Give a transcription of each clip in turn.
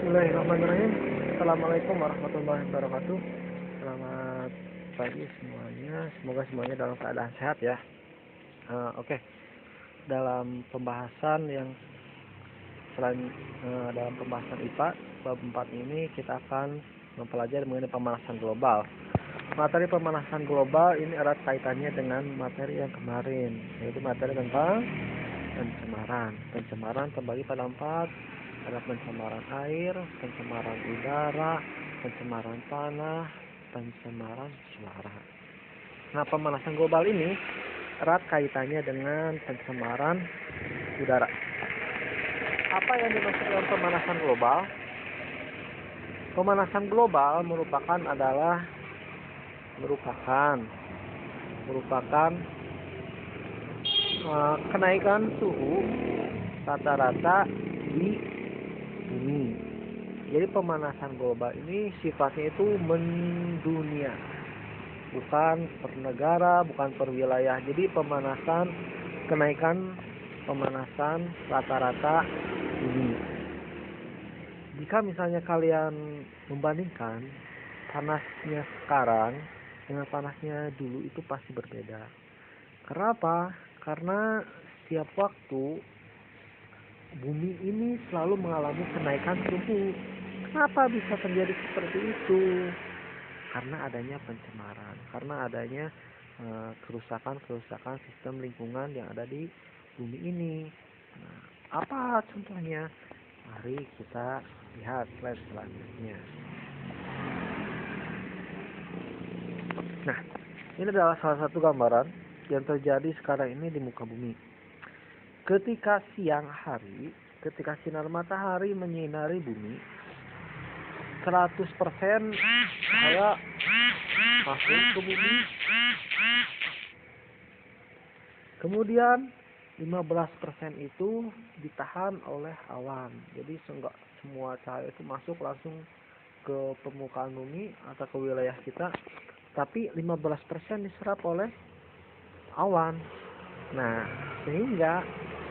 Bismillahirrahmanirrahim. Assalamualaikum warahmatullahi wabarakatuh. Selamat pagi semuanya. Semoga semuanya dalam keadaan sehat ya. Oke. Dalam pembahasan dalam pembahasan IPA bab 4 ini kita akan mempelajari mengenai pemanasan global. Materi pemanasan global ini erat kaitannya dengan materi yang kemarin, yaitu materi tentang pencemaran. Pencemaran terbagi pada 4. Ada pencemaran air, pencemaran udara, pencemaran tanah, pencemaran suara. Nah, pemanasan global ini erat kaitannya dengan pencemaran udara. Apa yang dimaksud dengan pemanasan global? Pemanasan global merupakan kenaikan suhu rata-rata di bumi. Jadi pemanasan global ini sifatnya itu mendunia, bukan per negara, bukan per wilayah. Jadi kenaikan pemanasan rata-rata bumi. Jika misalnya kalian membandingkan panasnya sekarang dengan panasnya dulu, itu pasti berbeda. Kenapa? Karena setiap waktu bumi ini selalu mengalami kenaikan suhu. Kenapa bisa terjadi seperti itu? Karena adanya pencemaran, karena adanya kerusakan sistem lingkungan yang ada di bumi ini. Nah, apa contohnya? Mari kita lihat slide selanjutnya. Nah, ini adalah salah satu gambaran yang terjadi sekarang ini di muka bumi. Ketika siang hari, ketika sinar matahari menyinari bumi, 100% cahaya masuk ke bumi. Kemudian 15% itu ditahan oleh awan. Jadi enggak semua cahaya itu masuk langsung ke permukaan bumi atau ke wilayah kita, tapi 15% diserap oleh awan. Nah, sehingga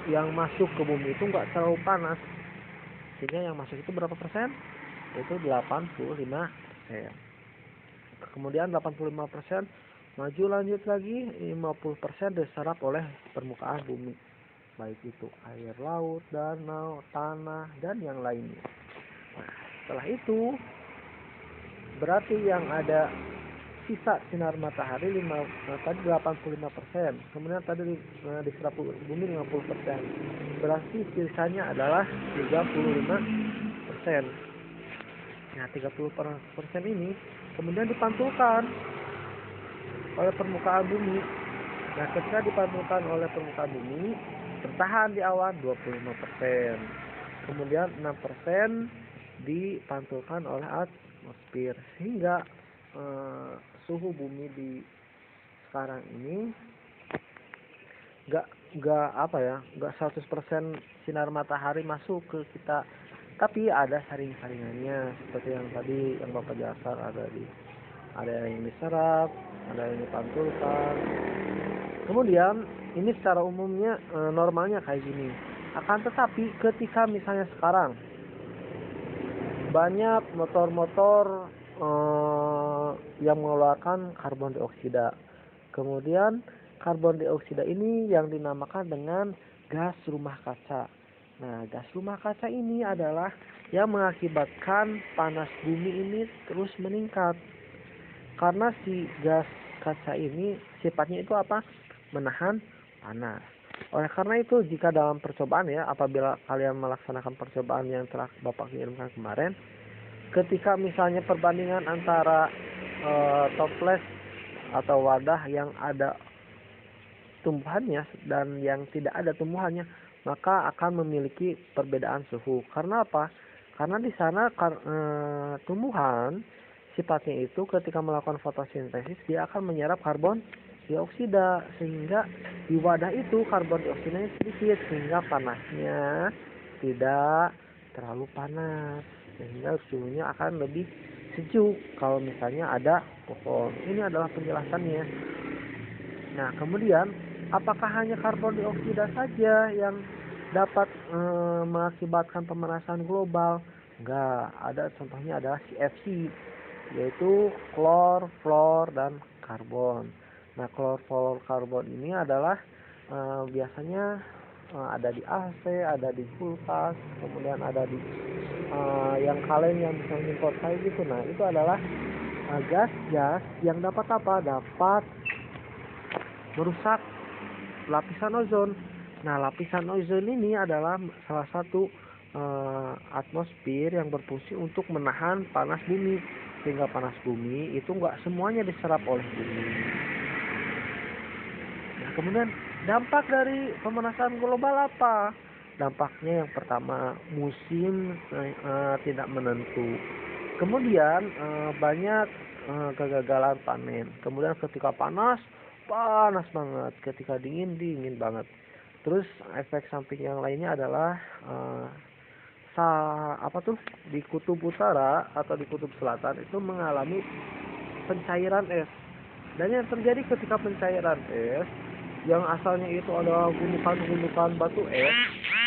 yang masuk ke bumi itu enggak terlalu panas. Sehingga yang masuk itu berapa persen? Itu 85%. Kemudian 85% maju lanjut lagi, 50% diserap oleh permukaan bumi. Baik itu air laut, danau, tanah, dan yang lainnya. Nah, setelah itu berarti yang ada sisa sinar matahari tadi 85%, kemudian tadi diserap bumi 50%. Berarti sisanya adalah 35%. Nah, 30% ini kemudian dipantulkan oleh permukaan bumi. Nah, ketika dipantulkan oleh permukaan bumi, bertahan di awan 25%. Kemudian 6% dipantulkan oleh atmosfer, sehingga suhu bumi di sekarang ini enggak 100% sinar matahari masuk ke kita, tapi ada saring-saringannya seperti yang tadi yang Bapak jelaskan, ada yang diserap, ada yang dipantulkan. Kemudian ini secara umumnya normalnya kayak gini. Akan tetapi ketika misalnya sekarang banyak motor-motor yang mengeluarkan karbon dioksida. Kemudian karbon dioksida ini yang dinamakan dengan gas rumah kaca. Nah, gas rumah kaca ini adalah yang mengakibatkan panas bumi ini terus meningkat. Karena si gas kaca ini sifatnya itu apa? Menahan panas. Oleh karena itu, jika dalam percobaan ya, apabila kalian melaksanakan percobaan yang telah Bapak kirimkan kemarin, ketika misalnya perbandingan antara toples atau wadah yang ada tumbuhannya dan yang tidak ada tumbuhannya, maka akan memiliki perbedaan suhu. Karena apa? Karena di sana tumbuhan sifatnya itu ketika melakukan fotosintesis dia akan menyerap karbon dioksida, sehingga di wadah itu karbon dioksidanya sedikit, sehingga panasnya tidak terlalu panas, sehingga suhunya akan lebih sejuk kalau misalnya ada pohon. Ini adalah penjelasannya. Nah, kemudian apakah hanya karbon dioksida saja yang dapat mengakibatkan pemanasan global? Enggak, ada contohnya adalah CFC, yaitu klor, fluor, dan karbon. Nah, klor, fluor, karbon ini adalah biasanya ada di AC, ada di kulkas, kemudian ada di yang kaleng yang bisa menyemprot air gitu. Nah, itu adalah gas-gas yang dapat apa? Dapat merusak lapisan ozon. Nah, lapisan ozon ini adalah salah satu atmosfer yang berfungsi untuk menahan panas bumi, sehingga panas bumi itu nggak semuanya diserap oleh bumi. Nah, kemudian dampak dari pemanasan global apa? Dampaknya yang pertama, musim tidak menentu. Kemudian banyak kegagalan panen. Kemudian ketika panas, panas banget. Ketika dingin, dingin banget. Terus efek samping yang lainnya adalah di kutub utara atau di kutub selatan itu mengalami pencairan es. Dan yang terjadi ketika pencairan es yang asalnya itu adalah gundukan-gundukan batu es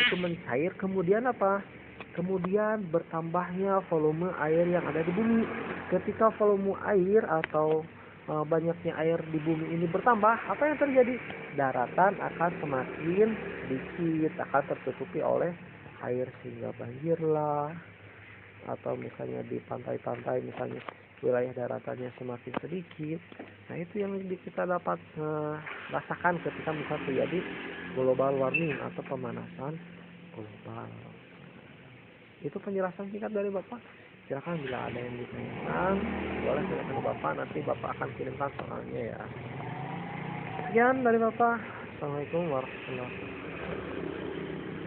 itu mencair, kemudian apa? Kemudian bertambahnya volume air yang ada di bumi. Ketika volume air atau banyaknya air di bumi ini bertambah, apa yang terjadi? Daratan akan semakin sedikit, akan tertutupi oleh air sehingga banjirlah, atau misalnya di pantai-pantai misalnya wilayah daratannya semakin sedikit. Nah, itu yang kita dapat rasakan ketika misalnya terjadi global warming atau pemanasan global. Itu penjelasan singkat dari Bapak. Silakan bila ada yang ditanyakan, boleh silakan ke Bapak, nanti Bapak akan kirimkan soalnya ya. Sekian dari Bapak. Assalamualaikum warahmatullahi wabarakatuh.